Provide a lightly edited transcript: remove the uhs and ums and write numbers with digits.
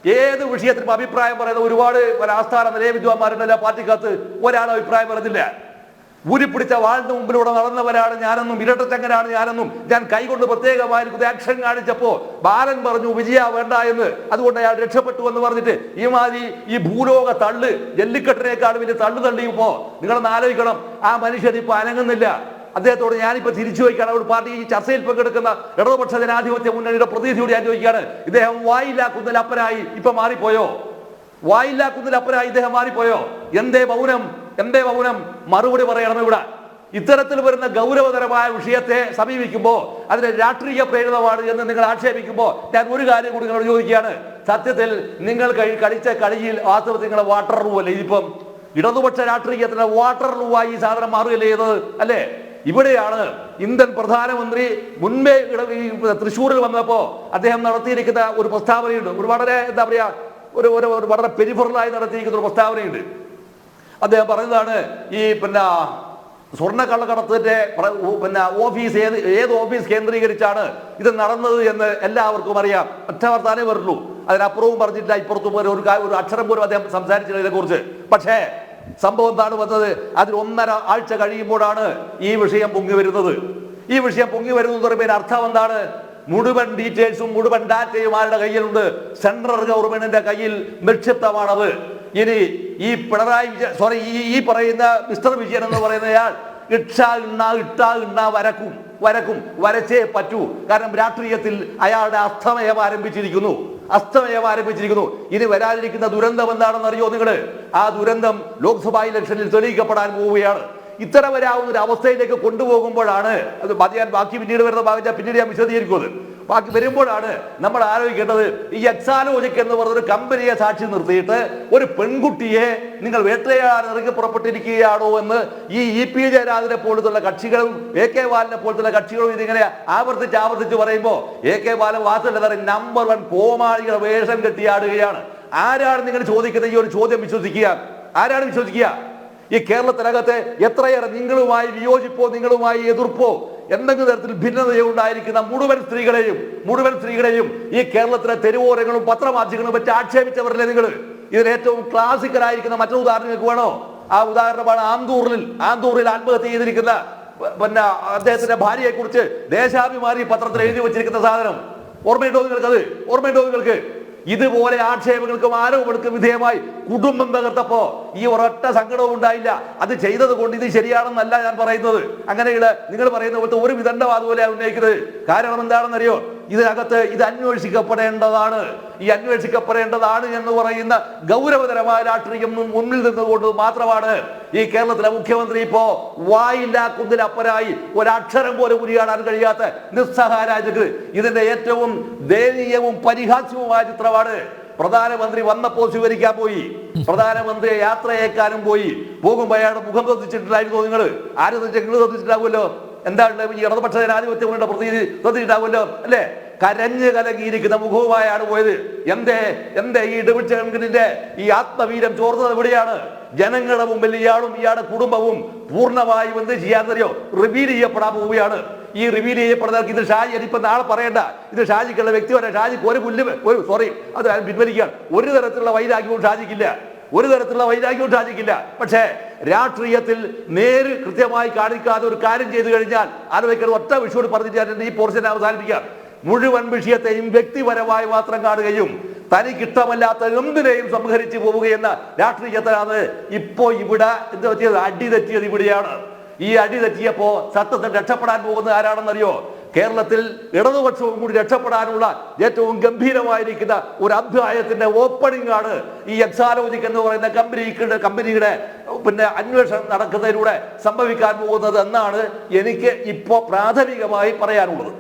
ഏത് വിഷയത്തിനും അഭിപ്രായം പറയുന്ന ഒരുപാട് ആസ്ഥാന നിലയ വിദ്വാന്മാരുണ്ടല്ല പാർട്ടിക്കകത്ത്, ഒരാളും അഭിപ്രായം പറയുന്നില്ല. ഊരിപ്പിടിച്ച വാളിന് മുമ്പിലൂടെ നടന്നവരാണ് ഞാനെന്നും ഇരട്ടച്ചങ്ങനാണ് ഞാനെന്നും ഞാൻ കൈകൊണ്ട് പ്രത്യേകമായിരിക്കുന്ന ആക്ഷൻ കാണിച്ചപ്പോ ബാലൻ പറഞ്ഞു വിജയ വേണ്ട എന്ന്, അതുകൊണ്ട് അയാൾ രക്ഷപ്പെട്ടു എന്ന് പറഞ്ഞിട്ട് ഈ മാതിരി ഈ ഭൂലോക തള്ള് ജല്ലിക്കെട്ടിനേക്കാൾ വലിയ തള്ളു തള്ളിയപ്പോ നിങ്ങളൊന്ന് ആലോചിക്കണം. ആ മനുഷ്യൻ ഇപ്പൊ അനങ്ങുന്നില്ല. അദ്ദേഹത്തോട് ഞാനിപ്പോ തിരിച്ചു വയ്ക്കുകയാണ്. ഒരു പാർട്ടി ഈ ചർച്ചയിൽ പങ്കെടുക്കുന്ന ഇടതുപക്ഷ ജനാധിപത്യ മുന്നണിയുടെ പ്രതിനിധിയോട് ഞാൻ ചോദിക്കുകയാണ്, ഇദ്ദേഹം വായില്ലാക്കുന്നതിൽ അപ്പനായി ഇപ്പൊ മാറിപ്പോയോ? വായില്ലാക്കുന്നതിൽ അപ്പനായി ഇദ്ദേഹം മാറിപ്പോയോ? എന്തേ മൗനം? എന്തേ മൗനം? മറുപടി പറയണം. ഇവിടെ ഇത്തരത്തിൽ വരുന്ന ഗൗരവതരമായ വിഷയത്തെ സമീപിക്കുമ്പോൾ അതിന് രാഷ്ട്രീയ പ്രേരിതമാണ് എന്ന് നിങ്ങൾ ആക്ഷേപിക്കുമ്പോൾ ഞാൻ ഒരു കാര്യം കൂടി നിങ്ങളോട് ചോദിക്കുകയാണ്. സത്യത്തിൽ നിങ്ങൾ കളിച്ച കളിയിൽ വാസ്തവത്തിൽ നിങ്ങളെ വാട്ടർ ലൂ അല്ലേ ഇതിപ്പം? ഇടതുപക്ഷ രാഷ്ട്രീയത്തിന് വാട്ടർ ലൂ ആയി ഈ സാധനം മാറുകയല്ലേ ചെയ്തത് അല്ലേ? ഇവിടെയാണ് ഇന്ത്യൻ പ്രധാനമന്ത്രി മുൻപേ തൃശ്ശൂരിൽ വന്നപ്പോ അദ്ദേഹം നടത്തിയിരിക്കുന്ന ഒരു പ്രസ്താവനയുണ്ട്. ഒരു വളരെ എന്താ പറയാ ഒരു വളരെ പെരിഫറലായി നടത്തിയിരിക്കുന്ന ഒരു പ്രസ്താവനയുണ്ട്. അദ്ദേഹം പറഞ്ഞതാണ് ഈ സ്വർണ്ണ കള്ളക്കടത്തിന്റെ ഓഫീസ് ഏത് ഓഫീസ് കേന്ദ്രീകരിച്ചാണ് ഇത് നടന്നത് എന്ന് എല്ലാവർക്കും അറിയാം. ഒറ്റ വർത്താനേ വരുള്ളൂ, അതിനപ്പുറവും പറഞ്ഞിട്ടില്ല, ഇപ്പുറത്തും ഒരു അക്ഷരം പോലും അദ്ദേഹം സംസാരിച്ചില്ല ഇതിനെക്കുറിച്ച്. പക്ഷേ സംഭവം എന്താണ് വന്നത്? അതിൽ 1.5 ആഴ്ച കഴിയുമ്പോഴാണ് ഈ വിഷയം പൊങ്ങി വരുന്നത്. ഈ വിഷയം പൊങ്ങി വരുന്നത് പറയുമ്പോൾ അർത്ഥം എന്താണ്? മുഴുവൻ ഡീറ്റെയിൽസും മുഴുവൻ ഡാറ്റയും ആരുടെ കയ്യിലുണ്ട്? സെൻട്രൽ ഗവൺമെന്റിന്റെ കയ്യിൽ നിക്ഷിപ്തമാണത്. ഇനി ഈ പിണറായി വിജയൻ ഈ പറയുന്ന മിസ്റ്റർ വിജയൻ എന്ന് പറയുന്നയാൾ വരക്കും വരച്ചേ പറ്റൂ. കാരണം രാഷ്ട്രീയത്തിൽ അയാളുടെ അസ്തമയം ആരംഭിച്ചിരിക്കുന്നു. ഇനി വരാതിരിക്കുന്ന ദുരന്തം എന്താണെന്ന് അറിയോ നിങ്ങൾ? ആ ദുരന്തം ലോക്സഭാ ഇലക്ഷനിൽ തെളിയിക്കപ്പെടാൻ പോവുകയാണ്. ഇത്തരം വരാവുന്ന ഒരു അവസ്ഥയിലേക്ക് കൊണ്ടുപോകുമ്പോഴാണ് അത് ബാക്കി പിന്നീട് വരുന്ന ഭാഗം പിന്നീട് ഞാൻ വിശദീകരിക്കുന്നത്. ബാക്കി വരുമ്പോഴാണ് നമ്മൾ ആലോചിക്കേണ്ടത്, ഈ എക്സാലോജിക് എന്ന് പറഞ്ഞൊരു കമ്പനിയെ സാക്ഷി നിർത്തിയിട്ട് ഒരു പെൺകുട്ടിയെ നിങ്ങൾ വേട്ടയാടാൻ ഇറങ്ങി പുറപ്പെട്ടിരിക്കുകയാണോ എന്ന് ഈ പി ജയരാജനെ പോലത്തുള്ള കക്ഷികളും AK ബാലനെ പോലത്തുള്ള കക്ഷികളും ഇതിങ്ങനെ ആവർത്തിച്ച് പറയുമ്പോൾ AK ബാലൻ വാസല്ല നമ്പർ 1 കോമാളികളുടെ വേഷം കെട്ടിയാടുകയാണ്. ആരാണ് നിങ്ങൾ ചോദിക്കുന്നത്? ഈ ഒരു ചോദ്യം വിശ്വസിക്കുക? ആരാണ് വിശ്വസിക്കുക? ഈ കേരളത്തിനകത്ത് എത്രയേറെ നിങ്ങളുമായി വിയോജിപ്പോ നിങ്ങളുമായി എതിർപ്പോ എന്തെങ്കിലും തരത്തിൽ ഭിന്നതയോ ഉണ്ടായിരിക്കുന്ന മുഴുവൻ സ്ത്രീകളെയും ഈ കേരളത്തിലെ തെരുവോരങ്ങളും പത്രമാധ്യമങ്ങളും വെച്ച് ആക്ഷേപിച്ചവരല്ലേ നിങ്ങൾ? ഇതിന് ഏറ്റവും ക്ലാസിക്കലായിരിക്കുന്ന മറ്റൊരു ഉദാഹരണം നിങ്ങൾക്ക് വേണോ? ആ ഉദാഹരണമാണ് ആന്തൂറിൽ ആത്മഹത്യ ചെയ്തിരിക്കുന്ന അദ്ദേഹത്തിന്റെ ഭാര്യയെ കുറിച്ച് ദേശാഭിമാനി പത്രത്തിൽ എഴുതി വെച്ചിരിക്കുന്ന സാധനം ഓർമ്മയുണ്ടോ നിങ്ങൾക്ക്? ഇതുപോലെ ആക്ഷേപങ്ങൾക്കും ആരോപണങ്ങൾക്കും വിധേയമായി കുടുംബം തകർത്തപ്പോ ഈ ഒരൊറ്റ സങ്കടവും ഉണ്ടായില്ല. അത് ചെയ്തത് കൊണ്ട് ഇത് ശരിയാണെന്നല്ല ഞാൻ പറയുന്നത്. അങ്ങനെയുള്ള നിങ്ങൾ പറയുന്ന പോലത്തെ ഒരു വിദണ്ഡവാദം പോലെ ഉന്നയിക്കുന്നത്. കാരണം എന്താണെന്നറിയോ? ഇതിനകത്ത് ഇത് അന്വേഷിക്കപ്പെടേണ്ടതാണ്. ഈ അന്വേഷിക്കപ്പെടേണ്ടതാണ് എന്ന് പറയുന്ന ഗൗരവതരമായ രാഷ്ട്രീയം മുന്നിൽ നിന്നുകൊണ്ട് മാത്രമാണ് ഈ കേരളത്തിലെ മുഖ്യമന്ത്രി ഇപ്പോ വായില്ലാക്കുന്നതിലപ്പരായി ഒരക്ഷരം പോലും ഉരിയാടാൻ കഴിയാത്ത നിസ്സഹാരാജക്. ഇതിന്റെ ഏറ്റവും ദയനീയവും പരിഹാസ്യവുമായ ചിത്രമാണ് പ്രധാനമന്ത്രി വന്നപ്പോൾ സ്വീകരിക്കാൻ പോയി, പ്രധാനമന്ത്രിയെ യാത്രയേക്കാനും പോകുമ്പോ അയാളുടെ മുഖം ശ്രദ്ധിച്ചിട്ടില്ലായിരുന്നു. നിങ്ങൾ ആരും ശ്രദ്ധിച്ചിട്ടാവുമല്ലോ. എന്താണ് ഈ ഇടതുപക്ഷ ജനാധിപത്യ മുന്നണിയുടെ പ്രതിനിധി ശ്രദ്ധിച്ചിട്ടാവുമല്ലോ അല്ലേ? കരഞ്ഞു കലങ്ങിയിരിക്കുന്ന മുഖവുമായാണ് പോയത്. എന്തേ ഈ ഇടതുപക്ഷത്തിന്റെ ഈ ആത്മവീര്യം ചോർന്നത് എവിടെയാണ്? ജനങ്ങളുടെ മുമ്പിൽ ഇയാളും ഇയാളുടെ കുടുംബവും പൂർണ്ണമായും എന്ത് ചെയ്യാൻ തരുമോ റിവീൽ ചെയ്യപ്പെടാൻ പോവുകയാണ്. ഈ റിവീൽ ചെയ്യപ്പെടുന്ന ഇത് ഷാജി ഇപ്പൊ നാളെ പറയണ്ട, ഇത് ഷാജിക്കുള്ള വ്യക്തിപരം. ഷാജിക്ക് അത് പിൻവലിക്കുകയാണ്. ഒരു തരത്തിലുള്ള വൈരാഗ്യവും ഷാജിക്കില്ല. പക്ഷേ രാഷ്ട്രീയത്തിൽ നേര് കൃത്യമായി കാണിക്കാതെ ഒരു കാര്യം ചെയ്തു കഴിഞ്ഞാൽ ആലോചിക്കുന്നത് ഒറ്റ വിഷയോട് പറഞ്ഞിട്ട് ഈ പോർഷൻ അവസാനിപ്പിക്കാം. മുഴുവൻ വിഷയത്തെയും വ്യക്തിപരമായി മാത്രം കാണുകയും തനിക്കിഷ്ടമല്ലാത്ത എന്തിനേയും സംഹരിച്ചു പോവുകയെന്ന രാഷ്ട്രീയത്തിലാണ് ഇപ്പോ ഇവിടെ എന്താ പറ്റിയത്? അടി തെറ്റിയത് ഇവിടെയാണ്. ഈ അടി തെറ്റിയപ്പോ സത്യത്തിൽ രക്ഷപ്പെടാൻ പോകുന്നത് ആരാണെന്നറിയോ? കേരളത്തിൽ ഇടതുപക്ഷവും കൂടി രക്ഷപ്പെടാനുള്ള ഏറ്റവും ഗംഭീരമായിരിക്കുന്ന ഒരു അധ്യായത്തിന്റെ ഓപ്പണിംഗ് ആണ് ഈ എക്സാലോജിക് എന്ന് പറയുന്ന കമ്പനിയുടെ അന്വേഷണം നടക്കുന്നതിലൂടെ സംഭവിക്കാൻ പോകുന്നത് എന്നാണ് എനിക്ക് ഇപ്പോ പ്രാഥമികമായി പറയാനുള്ളത്.